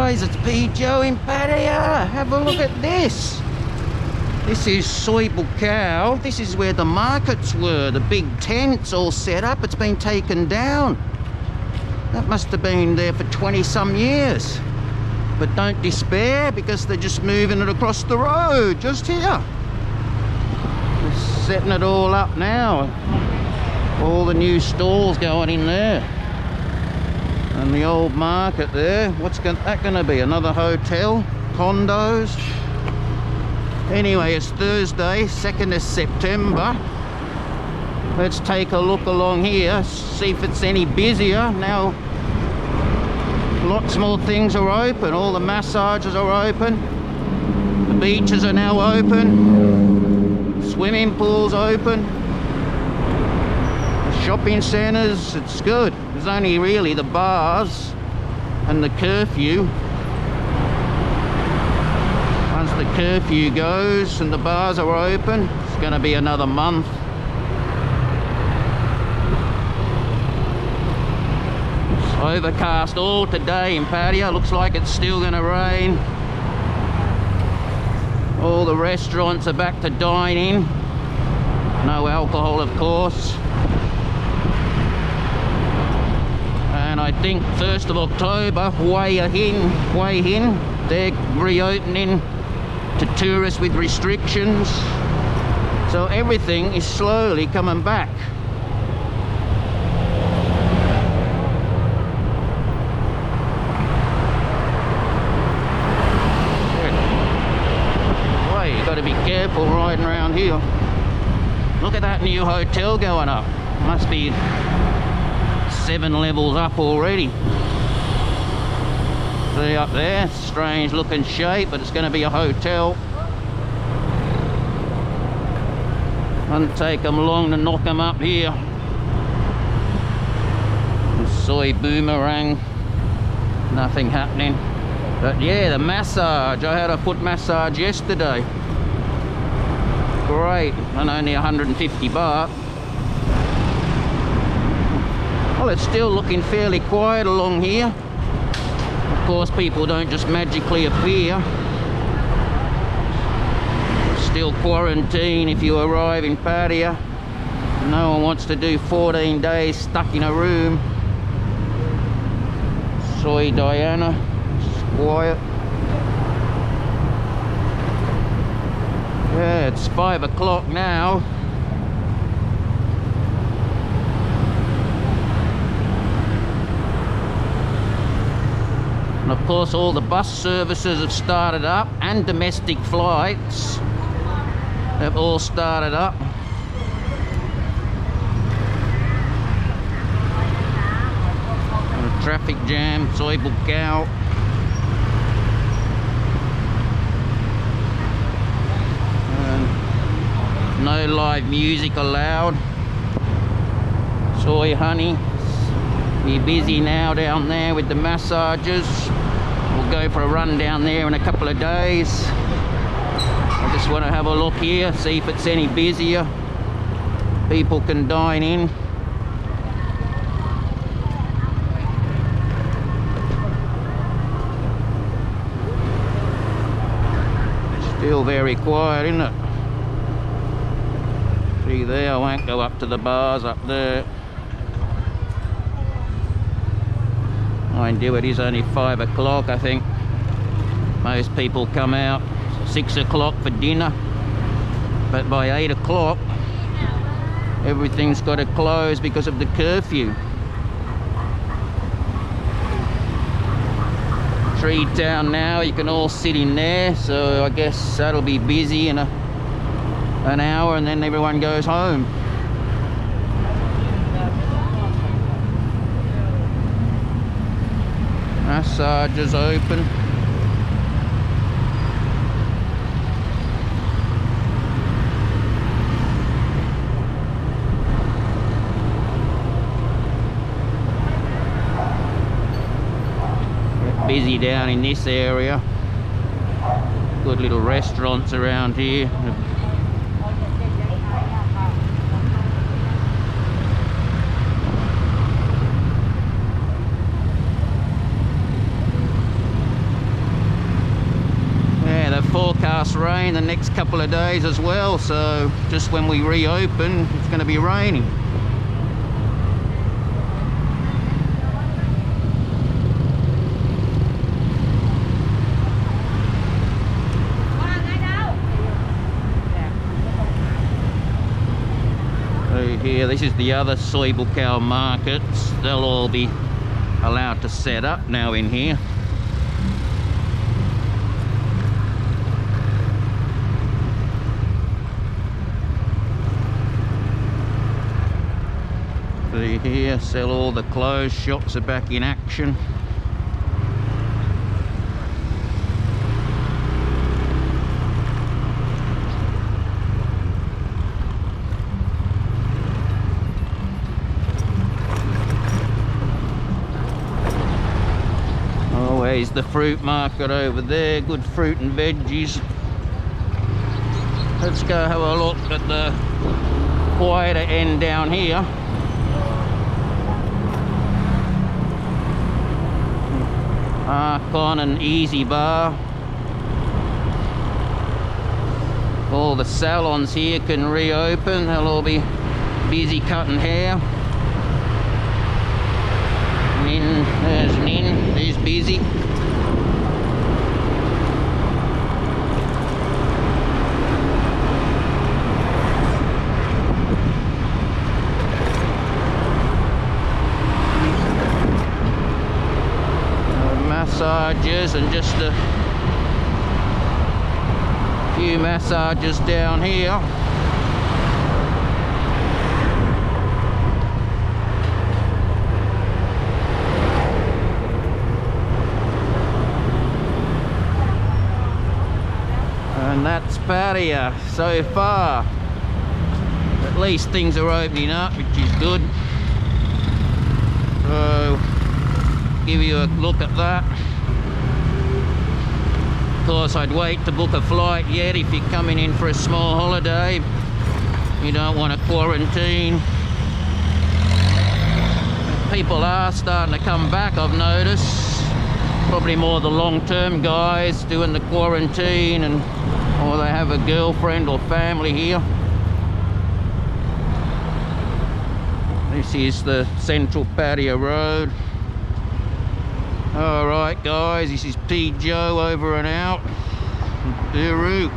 guys, it's P. Joe in Pattaya. Have a look at this. This is Soi Buakhao. This is where the markets were. The big tents all set up. It's been taken down. That must have been there for 20 some years. But don't despair, because they're just moving it across the road, just here. They're setting it all up now. All the new stalls going in there. And the old market there. What's that going to be? Another hotel? Condos? Anyway, it's Thursday, 2nd of September. Let's take a look along here, see if it's any busier. Now, lots more things are open. All the massages are open. The beaches are now open. Swimming pools open. The shopping centres, it's good. There's only really the bars and the curfew. Once the curfew goes and the bars are open, it's going to be another month. It's overcast all today in Pattaya. Looks like it's still going to rain. All the restaurants are back to dining. No alcohol, of course. And I think 1st of October, Hue Hin, they're reopening to tourists with restrictions. So everything is slowly coming back. Boy, you got to be careful riding around here. Look at that new hotel going up. Must be 7 levels up already. See up there, strange looking shape, but it's going to be a hotel. Doesn't take them long to knock them up here. The Soi Boomerang, nothing happening. But yeah, the massage, I had a foot massage yesterday. Great, and only 150 baht. Well, it's still looking fairly quiet along here. Of course, people don't just magically appear. Still quarantine if you arrive in Pattaya. No one wants to do 14 days stuck in a room. Soi Diana, it's quiet. Yeah, it's 5 o'clock now. And of course all the bus services have started up, and domestic flights have all started up. And a traffic jam, Soi Buakhao. And no live music allowed. Soi Honey. Be busy now down there with the massages. We'll go for a run down there in a couple of days. I just want to have a look here, see if it's any busier. People can dine in. Still very quiet, isn't it? See there, I won't go up to the bars up there. Mind you, it is only 5 o'clock, I think. Most people come out 6 o'clock for dinner, but by 8 o'clock everything's got to close because of the curfew. Tree Town now, you can all sit in there, so I guess that'll be busy in an hour, and then everyone goes home. Massages open. Busy down in this area. Good little restaurants around here. they've forecast rain the next couple of days as well, so just when we reopen it's going to be raining. Here, this is the other Soi Buakhao markets. They'll all be allowed to set up now in here. See here, sell all the clothes shops are back in action. Always the fruit market over there, good fruit and veggies. Let's go have a look at the quieter end down here. Arcon and Easy Bar. All the salons here can reopen. They'll all be busy cutting hair. Nin, there's Nin, he's busy. Massages and just a few massages down here. And that's Pattaya so far. At least things are opening up, which is good. So, give you a look at that. Of course, I'd wait to book a flight yet if you're coming in for a small holiday. You don't want to quarantine. People are starting to come back, I've noticed. Probably more the long-term guys doing the quarantine, and or they have a girlfriend or family here. This is the central Pattaya Road. Alright guys, this is P. Joe over and out. Duru.